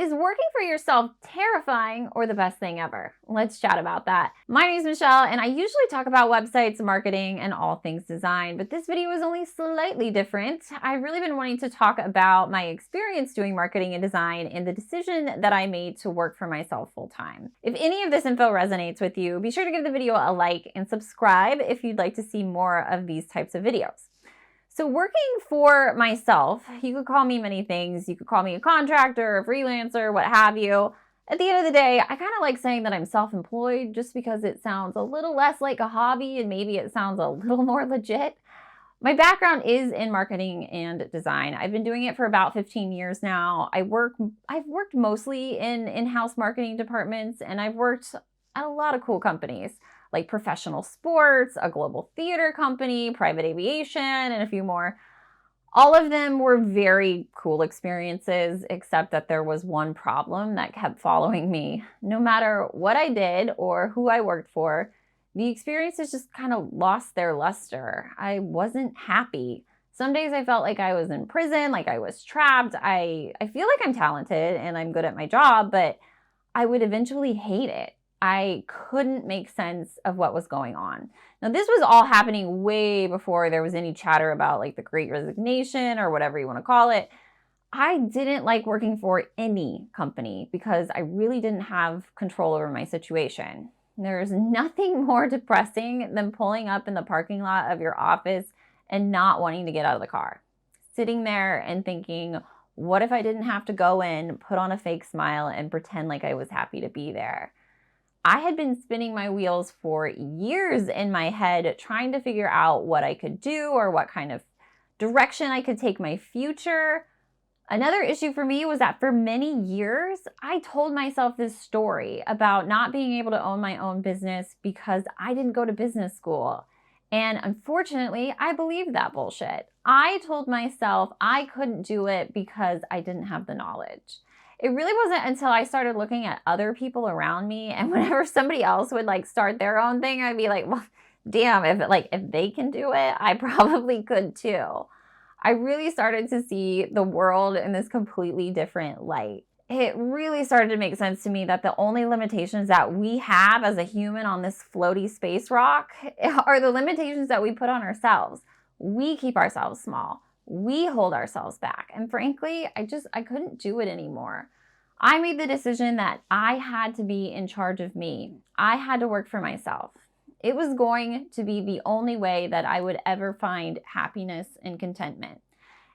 Is working for yourself terrifying or the best thing ever? Let's chat about that. My name is Michelle, and I usually talk about websites, marketing, and all things design, but this video is only slightly different. I've really been wanting to talk about my experience doing marketing and design and the decision that I made to work for myself full-time. If any of this info resonates with you, be sure to give the video a like and subscribe if you'd like to see more of these types of videos. So working for myself, you could call me many things. You could call me a contractor, a freelancer, what have you. At the end of the day, I kind of like saying that I'm self-employed just because it sounds a little less like a hobby and maybe it sounds a little more legit. My background is in marketing and design. I've been doing it for about 15 years now. I've worked mostly in in-house marketing departments, and I've worked at a lot of cool companies, like professional sports, a global theater company, private aviation, and a few more. All of them were very cool experiences, except that there was one problem that kept following me. No matter what I did or who I worked for, the experiences just kind of lost their luster. I wasn't happy. Some days I felt like I was in prison, like I was trapped. I feel like I'm talented and I'm good at my job, but I would eventually hate it. I couldn't make sense of what was going on. Now, this was all happening way before there was any chatter about like the Great Resignation or whatever you want to call it. I didn't like working for any company because I really didn't have control over my situation. There's nothing more depressing than pulling up in the parking lot of your office and not wanting to get out of the car. Sitting there and thinking, what if I didn't have to go in, put on a fake smile, and pretend like I was happy to be there? I had been spinning my wheels for years in my head, trying to figure out what I could do or what kind of direction I could take my future. Another issue for me was that for many years, I told myself this story about not being able to own my own business because I didn't go to business school. And unfortunately, I believed that bullshit. I told myself I couldn't do it because I didn't have the knowledge. It really wasn't until I started looking at other people around me, and whenever somebody else would like start their own thing, I'd be like, well, damn, if they can do it, I probably could too. I really started to see the world in this completely different light. It really started to make sense to me that the only limitations that we have as a human on this floaty space rock are the limitations that we put on ourselves. We keep ourselves small. We hold ourselves back. And frankly, I couldn't do it anymore. I made the decision that I had to be in charge of me. I had to work for myself. It was going to be the only way that I would ever find happiness and contentment.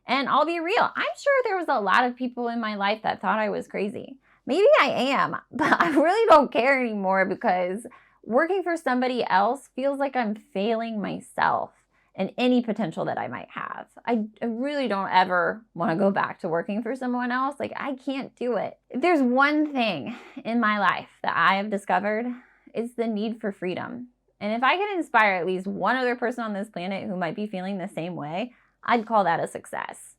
And I'll be real, I'm sure there was a lot of people in my life that thought I was crazy. Maybe I am, but I really don't care anymore because working for somebody else feels like I'm failing myself and any potential that I might have. I really don't ever want to go back to working for someone else. Like, I can't do it. If there's one thing in my life that I have discovered, it's the need for freedom. And if I could inspire at least one other person on this planet who might be feeling the same way, I'd call that a success.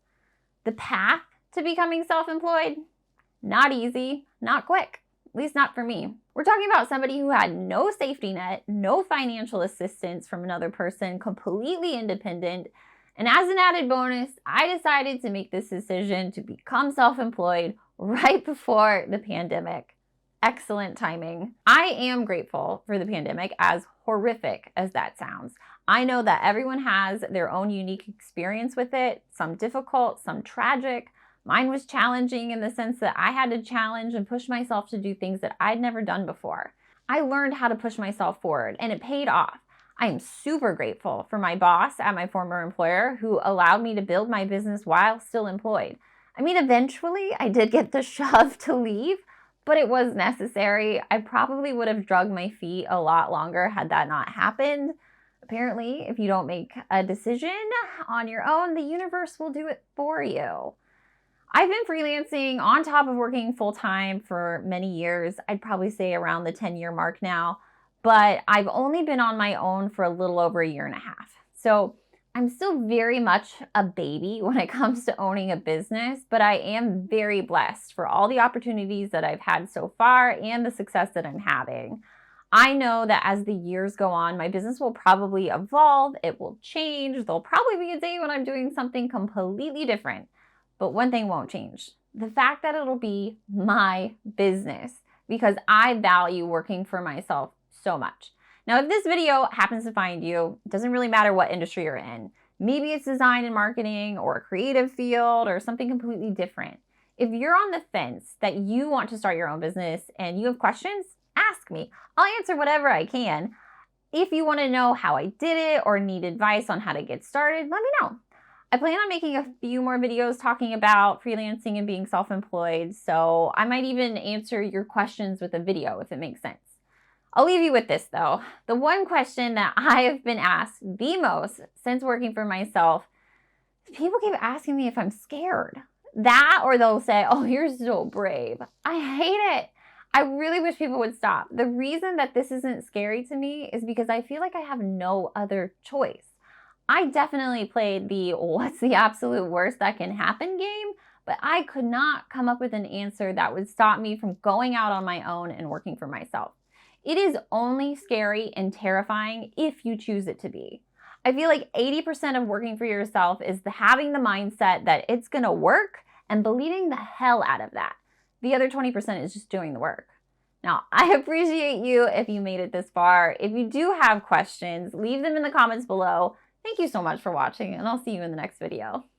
The path to becoming self-employed, not easy, not quick. At least not for me. We're talking about somebody who had no safety net, no financial assistance from another person, completely independent. And as an added bonus, I decided to make this decision to become self-employed right before the pandemic. Excellent timing. I am grateful for the pandemic, as horrific as that sounds. I know that everyone has their own unique experience with it, some difficult, some tragic. Mine was challenging in the sense that I had to challenge and push myself to do things that I'd never done before. I learned how to push myself forward, and it paid off. I am super grateful for my boss at my former employer who allowed me to build my business while still employed. I mean, eventually I did get the shove to leave, but it was necessary. I probably would have dragged my feet a lot longer had that not happened. Apparently, if you don't make a decision on your own, the universe will do it for you. I've been freelancing on top of working full-time for many years. I'd probably say around the 10-year mark now, but I've only been on my own for a little over a year and a half. So I'm still very much a baby when it comes to owning a business, but I am very blessed for all the opportunities that I've had so far and the success that I'm having. I know that as the years go on, my business will probably evolve, it will change. There'll probably be a day when I'm doing something completely different. But one thing won't change. The fact that it'll be my business, because I value working for myself so much. Now, if this video happens to find you, it doesn't really matter what industry you're in. Maybe it's design and marketing or a creative field or something completely different. If you're on the fence that you want to start your own business and you have questions, ask me. I'll answer whatever I can. If you want to know how I did it or need advice on how to get started, let me know. I plan on making a few more videos talking about freelancing and being self-employed, so I might even answer your questions with a video if it makes sense. I'll leave you with this though. The one question that I have been asked the most since working for myself, people keep asking me if I'm scared. That, or they'll say, oh, you're so brave. I hate it. I really wish people would stop. The reason that this isn't scary to me is because I feel like I have no other choice. I definitely played the what's the absolute worst that can happen game, but I could not come up with an answer that would stop me from going out on my own and working for myself. It is only scary and terrifying if you choose it to be. I feel like 80% of working for yourself is having the mindset that it's gonna work and believing the hell out of that. The other 20% is just doing the work. Now, I appreciate you if you made it this far. If you do have questions, leave them in the comments below. Thank you so much for watching, and I'll see you in the next video.